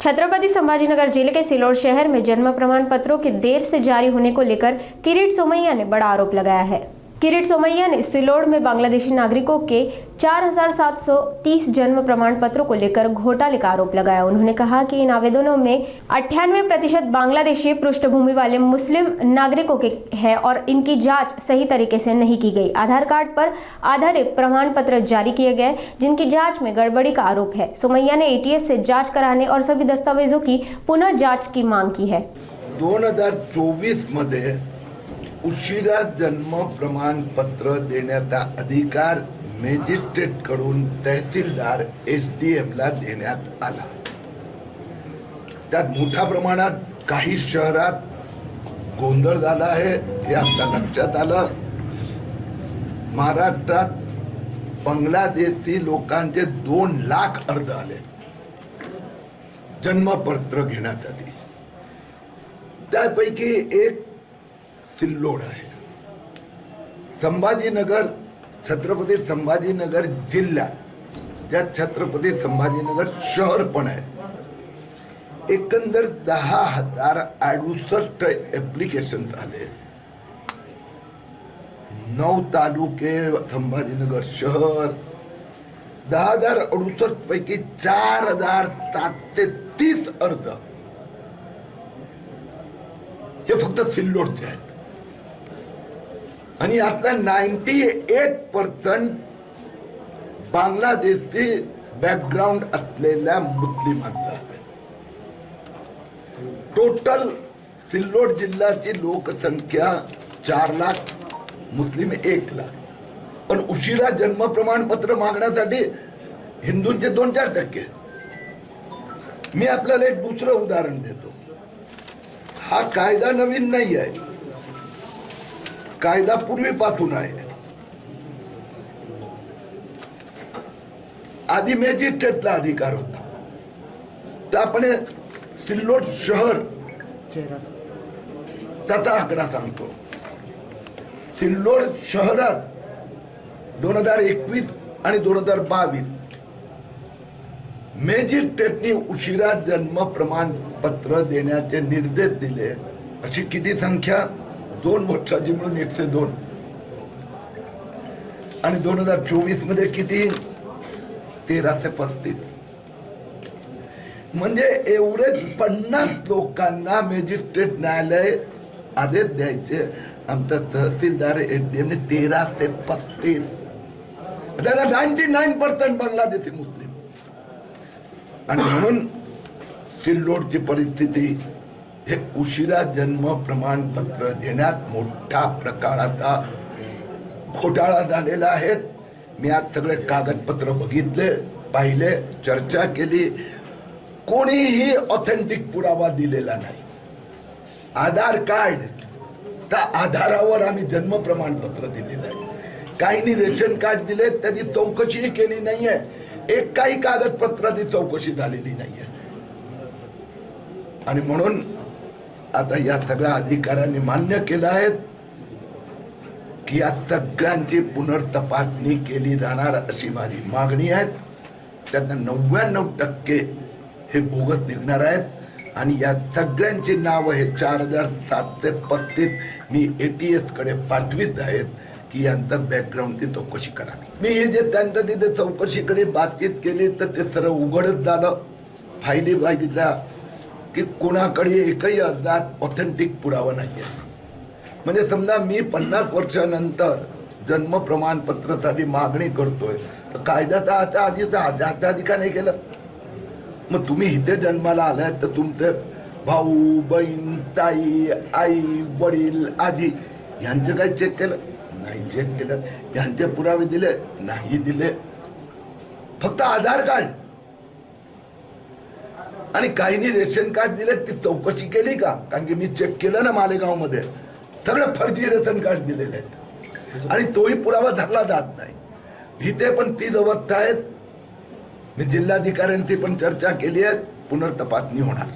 छत्रपति संभाजीनगर जिले के सिल्लोड शहर में जन्म प्रमाण पत्रों के देर से जारी होने को लेकर किरीट सोमैया ने बड़ा आरोप लगाया है। किरीट सोमैया ने सिल्लोड में बांग्लादेशी नागरिकों के 4730 जन्म प्रमाण पत्रों को लेकर घोटाले का आरोप लगाया। उन्होंने कहा कि इन आवेदनों में 98% बांग्लादेशी पृष्ठभूमि वाले मुस्लिम नागरिकों के है और इनकी जांच सही तरीके से नहीं की गई। आधार कार्ड पर आधारित प्रमाण पत्र जारी किए गए जिनकी जांच में गड़बड़ी का आरोप है। सोमैया ने एटीएस से जांच कराने और सभी दस्तावेजों की पुनः जांच की मांग की है। 2024 मध्ये उशिरा जन्म प्रमाणपत्र देण्याचा अधिकार मॅजिस्ट्रेट कडून तहसीलदार एसडीएम ला देण्यात आला। त्यात मोठ्या प्रमाणात काही शहरात गोंधळ झाला आहे हे आमच्या लक्षात आलं। महाराष्ट्रात बांगलादेशी लोकांचे 2 लाख अर्ज आले जन्मपत्र घेण्यासाठी। त्यापैकी एक सिल्लोड आहे। संभाजीनगर छत्रपती संभाजीनगर जिल्ह्यात ज्यात छत्रपती संभाजीनगर शहर पण आहे। एकंदर 10,068 ऍप्लिकेशन आले। 9 तालुके संभाजीनगर शहर 10,068 पैकी 4,730 अर्ज हे फक्त सिल्लोडचे आहेत आणि यातला 98% बांगलादेशी बॅकग्राऊंड असलेल्या मुस्लिमांचा आहे। टोटल सिल्लोड जिल्ह्याची लोकसंख्या 4 लाख, मुस्लिम 1 लाख, पण उशिरा जन्म प्रमाणपत्र मागण्यासाठी हिंदूंचे 2-4%। मी आपल्याला एक दुसरं उदाहरण देतो। हा कायदा नवीन नाही आहे, कायदा पूर्वीपासून आहे। आधी मॅजिस्ट्रेटला अधिकार होता। तर आपण सिल्लोड शहर त्याचा आकडा सांगतो। सिल्लोड शहरात 2021 आणि 2022 मॅजिस्ट्रेटनी उशिरा जन्म प्रमाणपत्र देण्याचे निर्देश दिले। अशी किती संख्या? 2 वर्षाची मिळून 102 आणि 2024 मध्ये किती? 1335। म्हणजे एवढे 50 लोकांना मॅजिस्ट्रेट न्यायालय आदेश द्यायचे। आमचा तहसीलदार एसडीएम ने 1335, त्याला 99% बांगलादेशी मुस्लिम। आणि म्हणून सिल्लोडची परिस्थिती हे उशिरा जन्म प्रमाणपत्र देण्यात मोठ्या प्रकाराचा घोटाळा झालेला आहे। मी आज सगळे कागदपत्र बघितले, पाहिले, चर्चा केली। कोणीही ऑथेंटिक पुरावा दिलेला नाही। आधार कार्ड त्या आधारावर आम्ही जन्म प्रमाणपत्र दिलेलं आहे। काहींनी रेशन कार्ड दिले, त्याची चौकशीही केली नाहीये। एक काही कागदपत्राची चौकशी झालेली नाहीये। आणि म्हणून आता या सगळ्या अधिकाऱ्यांनी मान्य केलं आहे की या सगळ्यांची पुनर्तपासणी केली जाणार अशी माझी मागणी आहे। त्यातनं 99% हे बोगस निघणार आहेत आणि या सगळ्यांची नाव हे 4735 मी एटीएस कडे पाठवित आहेत की यांचा बॅकग्राऊंडची चौकशी करावी। मी हे जे त्यांचं तिथे चौकशी करी बातचीत केली तर ते सर्व उघडच झालं। फायली बघितल्या की कोणाकडे एकही अर्जात ऑथेंटिक पुरावा नाहीये। म्हणजे समजा मी 50 वर्षानंतर जन्म प्रमाणपत्रासाठी मागणी करतोय तर कायद्याचा आधी का नाही केलं? मग तुम्ही इथे जन्माला आलाय तर तुमचे भाऊ, बहीण, ताई, आई, वडील, आजी यांचं काय चेक केलं? नाही चेक केलं। यांचे पुरावे दिले? नाही दिले। फक्त आधार कार्ड आणि काहींनी रेशन कार्ड दिले, ती चौकशी केली का? कारण की मी चेक केलं ना मालेगाव मध्ये, सगळे फर्जी रेशन कार्ड दिलेले आहेत आणि तोही पुरावा धरला जात नाही। इथे पण तीच अवस्था आहे। मी जिल्हाधिकाऱ्यांची पण चर्चा केली आहे, पुनर्तपासणी होणार।